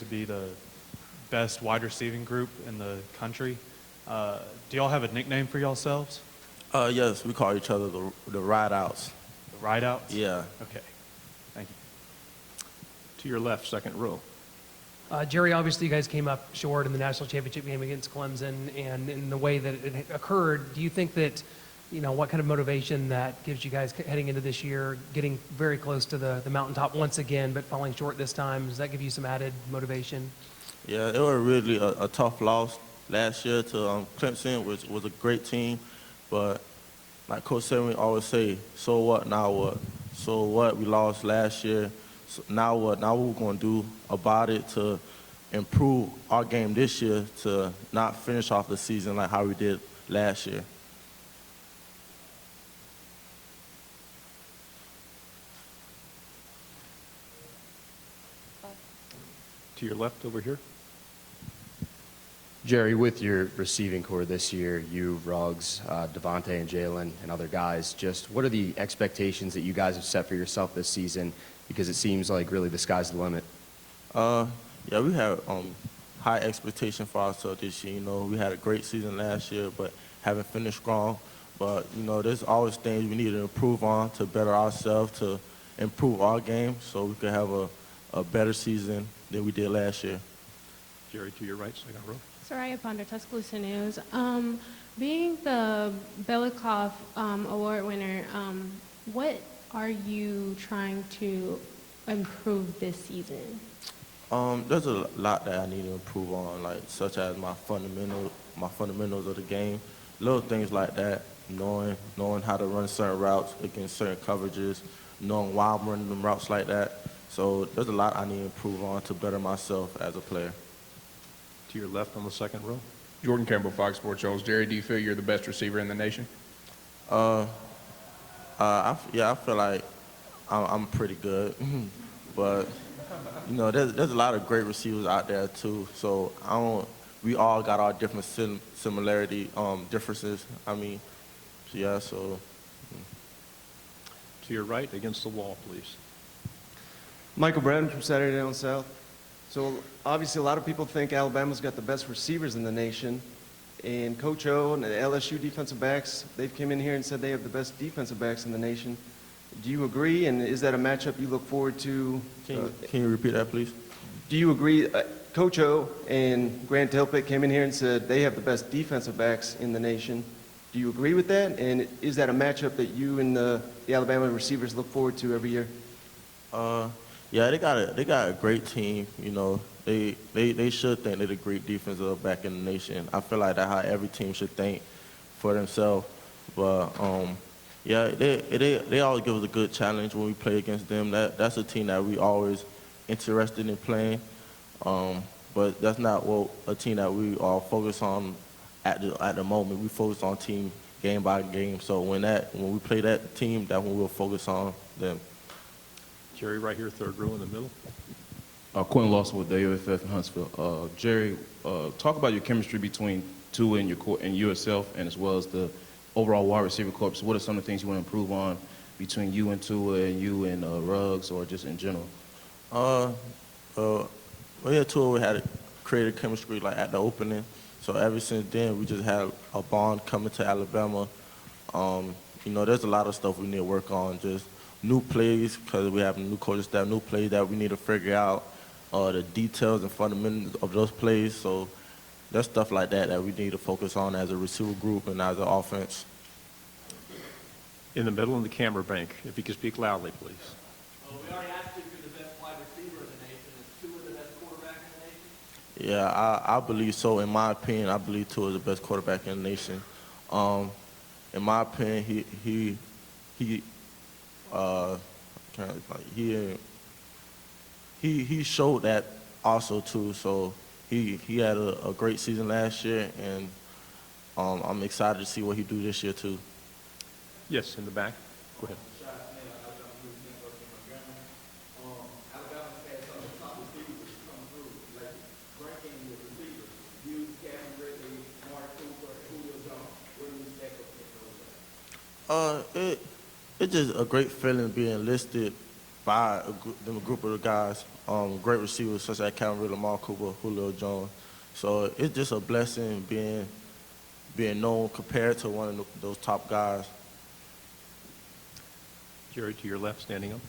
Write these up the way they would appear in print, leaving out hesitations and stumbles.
be the best wide receiving group in the country. Do y'all have a nickname for yourselves? Yes, we call each other the ride outs. The Rideouts? Yeah. Okay. Thank you. To your left, second row. Jerry, obviously you guys came up short in the national championship game against Clemson, and in the way that it occurred, do you think that, what kind of motivation that gives you guys heading into this year, getting very close to the mountaintop once again, but falling short this time? Does that give you some added motivation? Yeah, it was really a tough loss last year to Clemson, which was a great team. But like Coach Severin always say, so what, now what? So what, we lost last year. So now what? Now what we're going to do about it to improve our game this year to not finish off the season like how we did last year. To your left over here. Jerry, with your receiving core this year, you, Ruggs, Devontae, and Jalen, and other guys, just what are the expectations that you guys have set for yourself this season? Because it seems like really the sky's the limit. Yeah, we have high expectation for ourselves this year. We had a great season last year, but haven't finished strong. But, there's always things we need to improve on to better ourselves, to improve our game so we can have a better season than we did last year. Jerry, to your right, second row. Soraya Ponder, Tuscaloosa News. Being the Belikov Award winner, what are you trying to improve this season? There's a lot that I need to improve on, such as my fundamentals of the game, little things like that, knowing how to run certain routes against certain coverages, knowing why I'm running them routes like that. So there's a lot I need to improve on to better myself as a player. To your left on the second row. Jordan Campbell, Fox Sports Shows. Jerry, do you feel you're the best receiver in the nation? I feel like I'm pretty good, but there's a lot of great receivers out there too. So we all got our different differences. So. To your right, against the wall, please. Michael Brennan from Saturday Down South. So obviously a lot of people think Alabama's got the best receivers in the nation, and Coach O and the LSU defensive backs, they've come in here and said they have the best defensive backs in the nation. Do you agree, and is that a matchup you look forward to? Can you repeat that, please? Do you agree? Coach O and Grant Delpit came in here and said they have the best defensive backs in the nation. Do you agree with that? And is that a matchup that you and the Alabama receivers look forward to every year? Yeah, they got a great team. They should think they're the great defensive back in the nation. I feel like that's how every team should think for themselves. But yeah, they always give us a good challenge when we play against them. That's a team that we always interested in playing. But that's not a team that we are focused on at the moment. We focus on team game by game. So when we play that team, that's when we'll focus on them. Jerry, right here, third row in the middle. Quentin Lawson with WFF in Huntsville. Jerry, talk about your chemistry between Tua and yourself, and as well as the overall wide receiver corps. What are some of the things you want to improve on between you and Tua and you and Ruggs, or just in general? Well, yeah, Tua, we had created chemistry at the opening. So ever since then, we just had a bond coming to Alabama. There's a lot of stuff we need to work on, just new plays, because we have a new coaching staff, new plays that we need to figure out, the details and fundamentals of those plays. So there's stuff like that we need to focus on as a receiver group and as an offense. In the middle in the camera bank, if you could speak loudly, please. We already asked you if you're the best wide receiver in the nation. Is Tua the best quarterback in the nation? Yeah, I believe so. In my opinion, I believe Tua is the best quarterback in the nation. In my opinion, he showed that also too. So he had a great season last year, and I'm excited to see what he do this year too. Yes, in the back. Go ahead. It's just a great feeling being listed by a group of the guys, great receivers such as Calvin Lamar Cooper, Julio Jones. So it's just a blessing being known compared to one of those top guys. Jerry, to your left, standing up.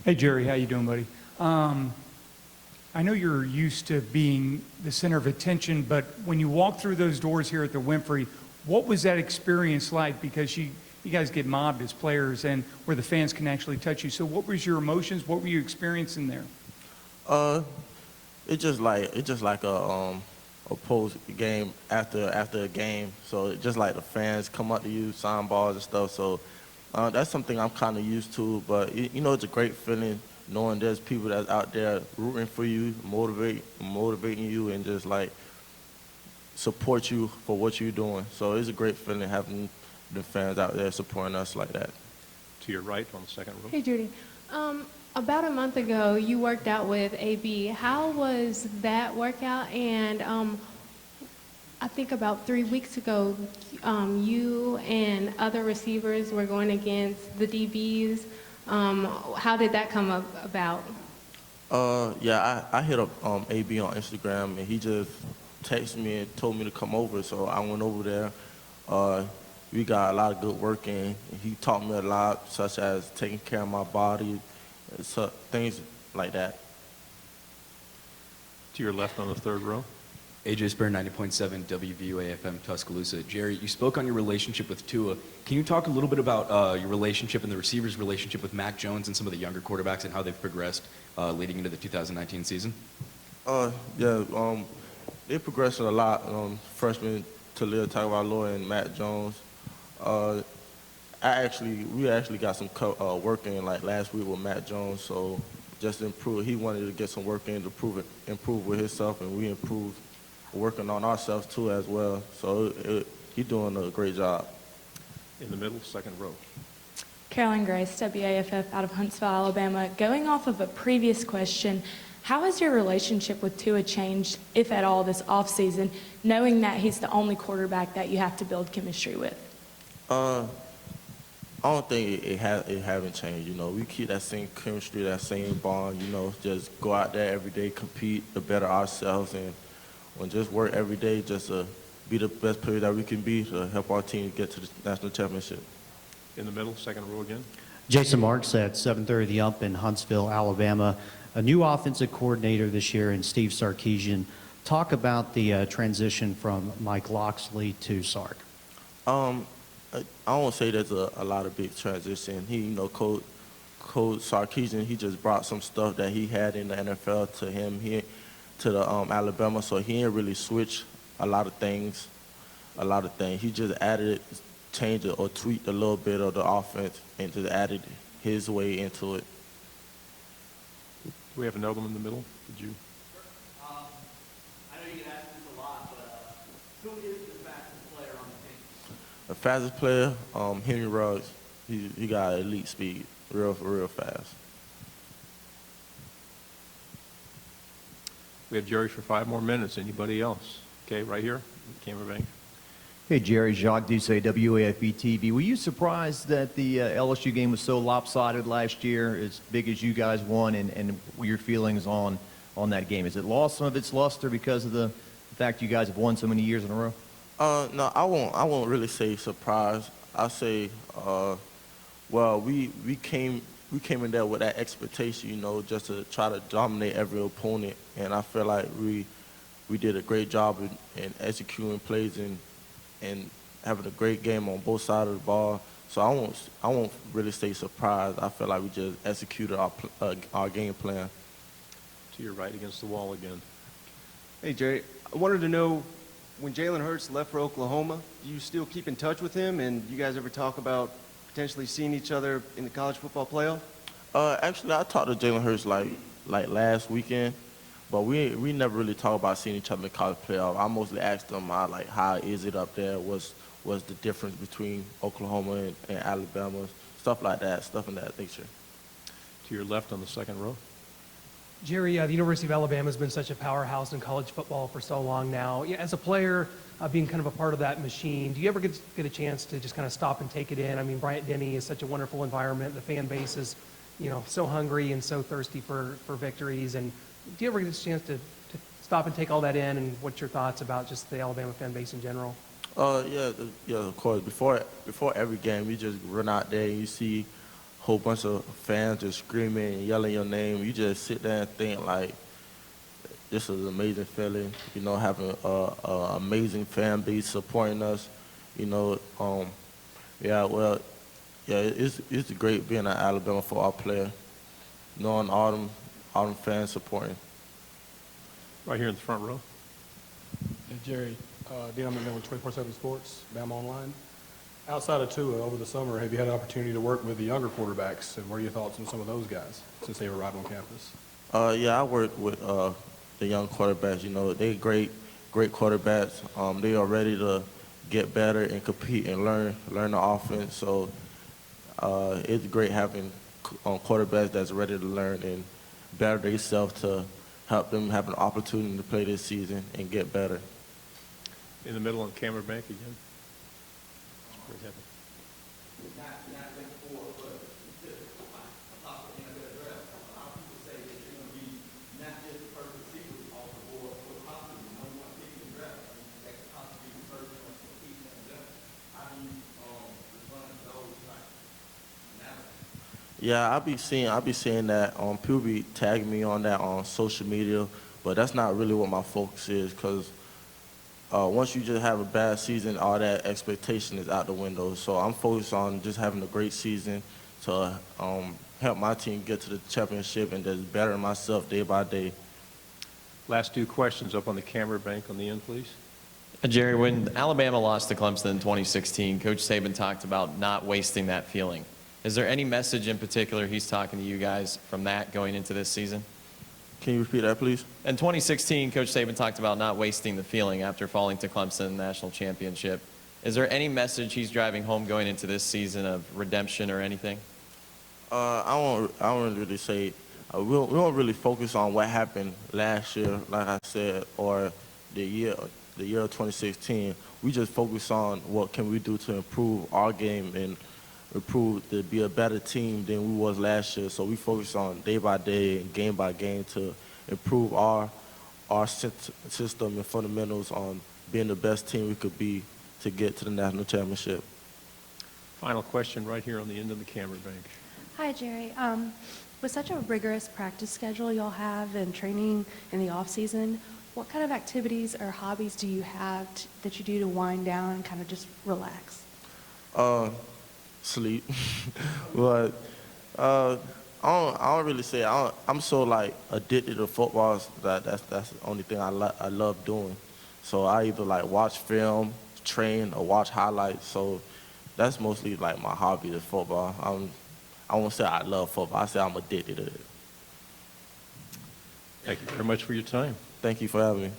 Hey, Jerry, how you doing, buddy? I know you're used to being the center of attention, but when you walk through those doors here at the Winfrey, what was that experience like? Because you guys get mobbed as players, and where the fans can actually touch you. So, what was your emotions? What were you experiencing there? It's just like a post game after a game. So it's just like the fans come up to you, sign balls and stuff. So that's something I'm kind of used to. But you know, it's a great feeling knowing there's people that's out there rooting for you, motivating you, and just like support you for what you're doing. So it's a great feeling having the fans out there supporting us like that. To your right, on the second row. Hey, Judy. About a month ago, you worked out with AB. How was that workout? And I think about 3 weeks ago, you and other receivers were going against the DBs. How did that come about? Yeah, I hit up AB on Instagram, and he just texted me and told me to come over. So I went over there. We got a lot of good work in. He taught me a lot, such as taking care of my body, so things like that. To your left on the third row. AJ Spare, 90.7 WVUA-FM Tuscaloosa. Jerry, you spoke on your relationship with Tua. Can you talk a little bit about your relationship and the receivers' relationship with Mac Jones and some of the younger quarterbacks and how they've progressed leading into the 2019 season? They progressed a lot. Freshman Talia Tagovailoa and Matt Jones. We actually got some work in like last week with Matt Jones, so just to improve. He wanted to get some work in to improve with himself, and we improved working on ourselves too as well. So he's doing a great job. In the middle, second row. Carolyn Grace, WAFF out of Huntsville, Alabama. Going off of a previous question, how has your relationship with Tua changed, if at all, this offseason, knowing that he's the only quarterback that you have to build chemistry with? I don't think it haven't changed. You know, we keep that same chemistry, that same bond. You know, just go out there every day, compete to better ourselves, and just work every day just to be the best player that we can be to help our team get to the national championship. In the middle, second row again. Jason Marks at 7:30 The Ump in Huntsville, Alabama. A new offensive coordinator this year in Steve Sarkisian. Talk about the transition from Mike Locksley to Sark. I won't say there's a lot of big transition. Coach Sarkisian, he just brought some stuff that he had in the NFL to him here to the Alabama, so he didn't really switch a lot of things. He just added, changed it or tweaked a little bit of the offense and just added his way into it. Do we have another one in the middle? Did you? I know you get asked this a lot, but who is the fastest player on the team? The fastest player, Henry Ruggs. He got elite speed, real fast. We have Jerry for 5 more minutes. Anybody else? Okay, right here, camera bank. Hey, Jerry, Jacques Doucet, WAFB TV. Were you surprised that the LSU game was so lopsided last year, as big as you guys won, and your feelings on that game? Has it lost some of its luster because of the fact you guys have won so many years in a row? No, I won't really say surprised. I say, we came in there with that expectation, just to try to dominate every opponent, and I feel like we did a great job in executing plays and having a great game on both sides of the ball. So I won't really say surprised. I feel like we just executed our game plan. To your right against the wall again. Hey, Jerry, I wanted to know, when Jalen Hurts left for Oklahoma, do you still keep in touch with him, and you guys ever talk about potentially seeing each other in the college football playoff? Actually, I talked to Jalen Hurts like last weekend, but we never really talked about seeing each other in the college playoff. I mostly asked him how is it up there, what's the difference between Oklahoma and Alabama, stuff like that, stuff in that nature. To your left on the second row. Jerry, the University of Alabama has been such a powerhouse in college football for so long now. As a player, being kind of a part of that machine, do you ever get a chance to just kind of stop and take it in? I mean, Bryant-Denny is such a wonderful environment. The fan base is so hungry and so thirsty for victories. And do you ever get a chance to stop and take all that in? And what's your thoughts about just the Alabama fan base in general? Yeah, of course. Before every game, you just run out there and you see a whole bunch of fans just screaming and yelling your name. You just sit there and think like, this is an amazing feeling. Having a amazing fan base supporting us. It's great being an Alabama football player, knowing all them fans supporting. Right here in the front row. Hey, Jerry, Dean McMillan with 24/7 Sports, Bama Online. Outside of Tua, over the summer, have you had an opportunity to work with the younger quarterbacks, and what are your thoughts on some of those guys since they arrived on campus? I work with the young quarterbacks. They're great quarterbacks. They are ready to get better and compete and learn the offense. So it's great having quarterbacks that's ready to learn and better themselves to help them have an opportunity to play this season and get better. In the middle on the camera bank again. Yeah, I be seeing that people be tagging me on that on social media, but that's not really what my focus is, because once you just have a bad season, all that expectation is out the window. So I'm focused on just having a great season to help my team get to the championship and just better myself day by day. Last two questions up on the camera bank on the end, please. Jerry, when Alabama lost to Clemson in 2016, Coach Saban talked about not wasting that feeling. Is there any message in particular he's talking to you guys from that going into this season? Can you repeat that, please? In 2016, Coach Saban talked about not wasting the feeling after falling to Clemson in the national championship. Is there any message he's driving home going into this season of redemption or anything? I won't really say. We don't really focus on what happened last year, like I said, or the year of 2016. We just focus on what can we do to improve our game and improve to be a better team than we was last year. So we focus on day by day and game by game to improve our system and fundamentals on being the best team we could be to get to the national championship. Final question right here on the end of the camera bank. Hi, Jerry. With such a rigorous practice schedule y'all have and training in the off season, what kind of activities or hobbies do you have that you do to wind down and kind of just relax? Sleep. But I don't really say. I'm so like addicted to football that that's the only thing I love doing. So I either like watch film, train, or watch highlights. So that's mostly like my hobby is football. I won't say I love football. I say I'm addicted to it. Thank you very much for your time. Thank you for having me.